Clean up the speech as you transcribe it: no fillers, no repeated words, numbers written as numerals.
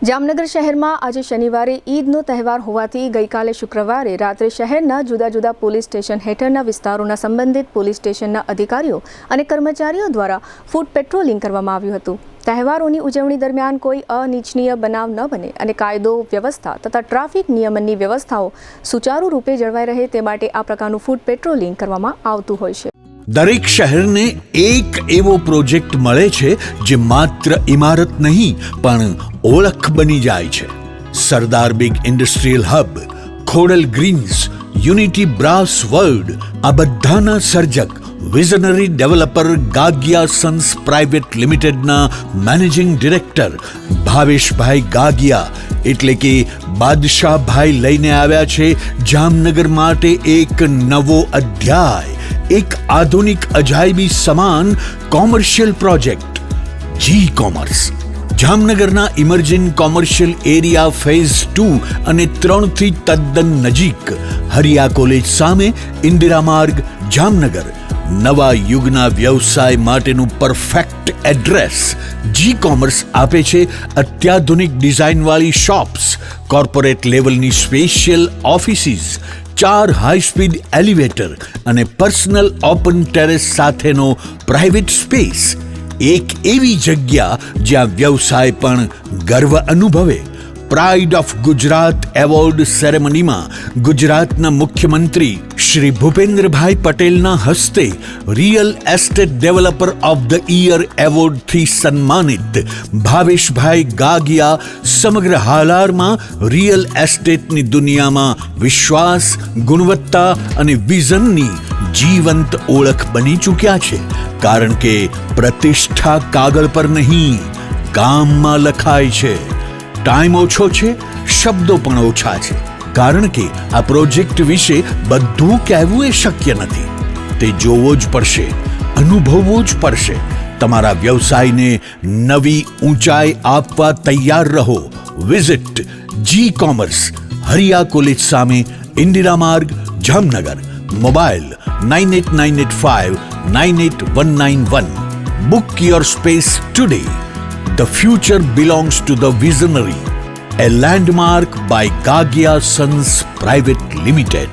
જામનગર શહેરમાં આજે શનિવારે ઈદનો તહેવાર હોવાથી ગઈકાલે શુક્રવારે રાત્રે શહેરના જુદા જુદા પોલીસ સ્ટેશન હેઠળના વિસ્તારોના સંબંધિત પોલીસ સ્ટેશનના અધિકારીઓ અને કર્મચારીઓ દ્વારા ફૂટ પેટ્રોલિંગ કરવામાં આવ્યું હતું। તહેવારોની ઉજવણી દરમિયાન કોઈ અનિચ્છનીય બનાવ ન બને અને કાયદો વ્યવસ્થા તથા ટ્રાફિક નિયમનની વ્યવસ્થાઓ સુચારુ રૂપે જળવાઈ રહે તે માટે આ પ્રકારનું ફૂટ પેટ્રોલિંગ કરવામાં આવતું હોય છે। દરેક શહેરને એક એવો પ્રોજેક્ટ મળે છે જે માત્ર ઇમારત નહીં પણ ઓળખ બની જાય છે। Sardar big industrial hub, Khodal greens, unity brass world, આ બધાના સર્જક visionary developer Gagiya sons private લિમિટેડના મેનેજિંગ ડિરેક્ટર ભાવેશભાઈ ગાગિયા એટલે કે બાદશાહભાઈ લઈને આવ્યા છે જામનગર માટે એક નવો અધ્યાય, એક આધુનિક અજાયબી સમાન કોમર્શિયલ પ્રોજેક્ટ જી કોમર્સ। જામનગરના ઇમર્જિંગ કોમર્શિયલ એરિયા ફેઝ 2 અને 3 થી તદ્દન નજીક હરિયા કોલેજ સામે ઇન્દિરા માર્ગ જામનગર નવા યુગના વ્યવસાય માટેનું પરફેક્ટ એડ્રેસ। જી કોમર્સ આપે છે અત્યાધુનિક ડિઝાઇનવાળી શોપ્સ, કોર્પોરેટ લેવલની special offices, 4 high speed elevator અને પર્સનલ ઓપન ટેરેસ સાથેનો પ્રાઇવેટ સ્પેસ। એક એવી જગ્યા જ્યાં વ્યવસાય પણ ગર્વ અનુભવે। પ્રાઇડ ઓફ ગુજરાત એવોર્ડ સેરેમનીમાં ગુજરાતના મુખ્યમંત્રી શ્રી ભૂપેન્દ્રભાઈ પટેલના હસ્તે real estate developer of the year એવોર્ડથી સન્માનિત ભાવેશભાઈ ગાગિયા સમગ્ર હાલારમાં રિયલ એસ્ટેટની દુનિયામાં વિશ્વાસ, ગુણવત્તા અને વિઝનની જીવંત ઓળખ બની ચૂક્યા છે। કારણ કે પ્રતિષ્ઠા કાગળ પર નહીં, કામમાં લખાય છે। ટાઈમ ઓછો છે, શબ્દો પણ ઓછા છે, કારણ કે આ પ્રોજેક્ટ વિશે બધું કહેવું એ શક્ય નથી। તે જોવો જ પડશે, અનુભવવો જ પડશે। તમારા વ્યવસાયને નવી ઊંચાઈ આપવા તૈયાર રહો। વિઝિટ જી કોમર્સ, હરિયા કોલેજ સામે, ઇન્દિરા માર્ગ, Jamnagar. Mobile 9898598191। Book your space today. The future belongs to the visionary. A landmark by Gagia Sons Private Limited.